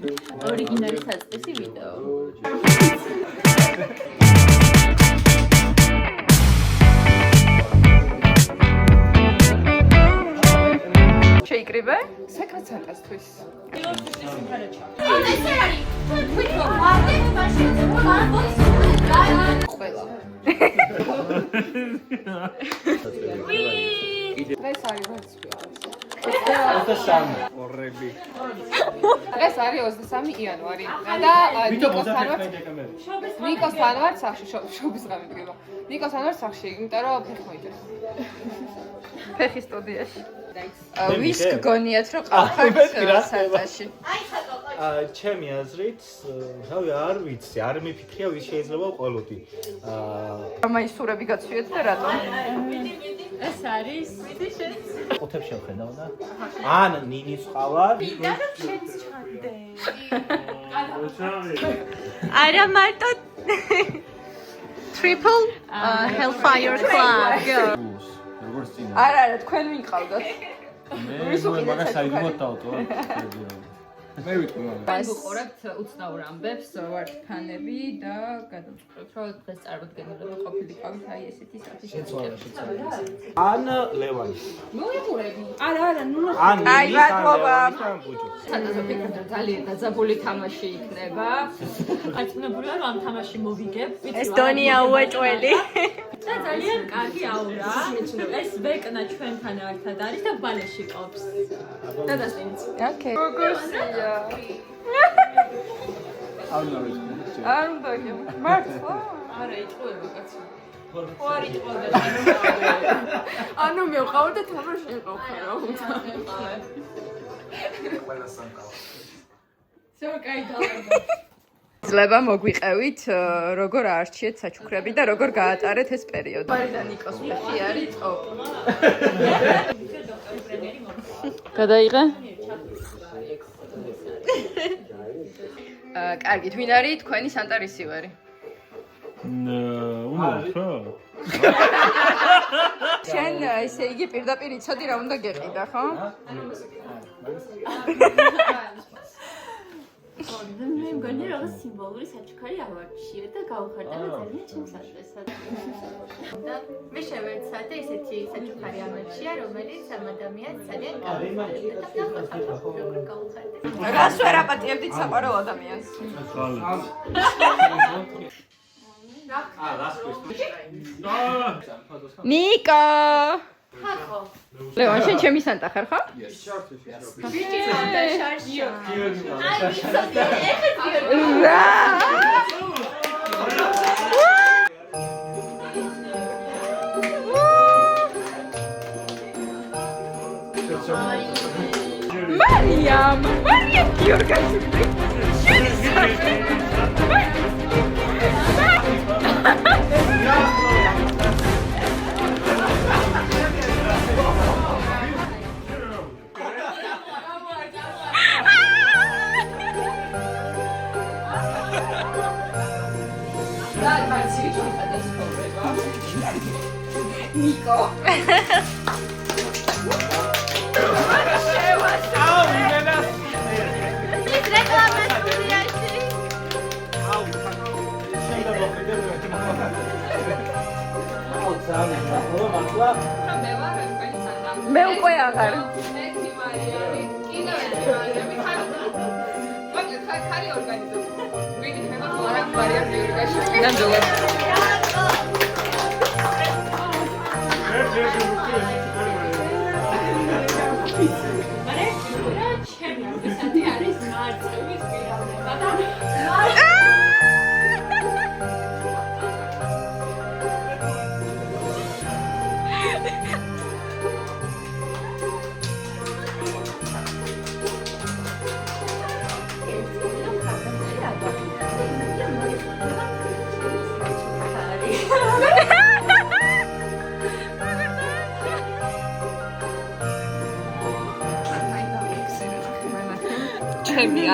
ორიგინალი საწყისი ვიდეო. შეიკრიბე? სეკრეტსთვის. ყველა. ეს არის ეს არის 23 იანვარი და ნიკოს ანვარ სახში შობის ღამე დგება. ნიკოს ანვარ სახში, იმიტომ რომ ფეხი მოიჭრეს. ფეხი სტუდიაში. ვის გგონიათ რომ ყავხართ საწაში? ჩემი აზრით, რავი, არ ვიცი, არ მიფიქრია ვის შეიძლება ვყოლოდი. მაისურები გაცვიეთ და რატომ? ეს არის ყუთებს შევხედავ და ან ნინის ყავარ. და რომ შენც ჩანდე. არა მარტო Triple Hellfire Club. არა, თქვენ ვინყავდათ. მე მაგას აიგმოთ დავტო. მე ვიტყვი მაგას. ვუყურებთ უცნაურ ამბებს, ვართ ფანები და გადავწყვეტ, რომ დღეს წარმოდგენილობა ყოფილიყავით აი ესეთი სტატისტიკა. ან ლევანი. მოიყურები. არა, ნუ აი მადლობა. სადაც ვფიქრობ, რომ ძალიან დაძაბული თამაში იქნება. არწმუნებულია რომ ამ თამაში მოვიგებ. ესტონია უეჭველი. და ძალიან კარგი აურა. ეს ვეკნა ჩვენთან ერთად არის და ბალეში ყოფს. და დასწინც. ოკეი. გოგოსია. არ უნდა მართლა? არა, იტყუება კაცო. ხო არ იტყოდა. ანუ მე ვყავ და თამაში იყავ რა უნდა. ძლება მოგვიყევით როგორ აარჩიეთ საჩუქრები და როგორ გაატარეთ ეს პერიოდი. და ნიკოს ფეხი არის ტოპ. გადაიღე? კარგით, ვინ არის თქვენი სანტა რისივერი? რა? შენ ესე იგი პირდაპირ იცოდი რა უნდა გეყიდა, ხო? მე მგონი რომ სიმბოლური საჩუქარი ავარჩიე და გავხარდა ძალიან ჩემს ადრესად. და მე შევეცადე ესეთი საჩუქარი ავარჩია, რომელიც ამ ადამიანს ძალიან გავხარდა და როგორ გავხარდა. რას ვერ აპატიებდით საყვარელ ადამიანს? ნიკო! ხახო. ლევან, შენ ჩემი სანტა ხარ, ხო? ბიჭი და შარშია. რა! Mariam Giorgașului. Nico. მე უკვე აღარ.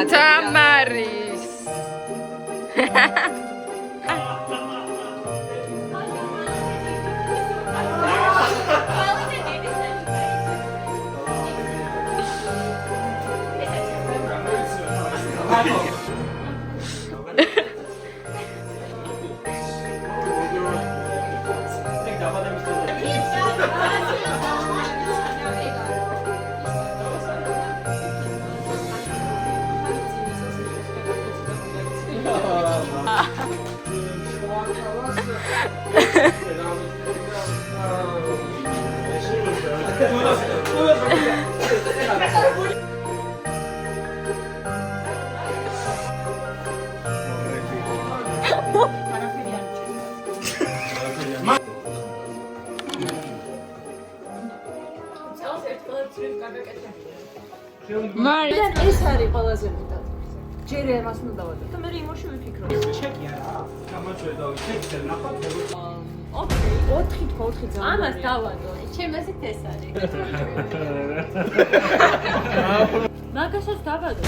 Tamaris. მარი ეს არის ყველაზე მეტად. ჯერ ამას უნდა დავადო და მე იმოში ვიფიქრო. ჩეკია რა. გამოჩვე და ჩეკზე ნახოთ. 4 თქვა 4 ძალიან. ამას დავადო. ჩემასით ეს არის. მაგასაც დავადო.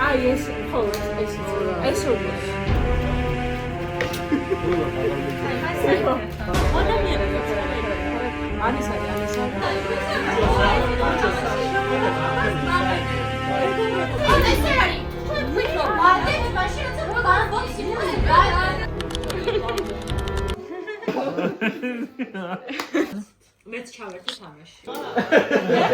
აი ეს ხო ეს როგორ. ანის არის. მეც ჩავერთე თამაში.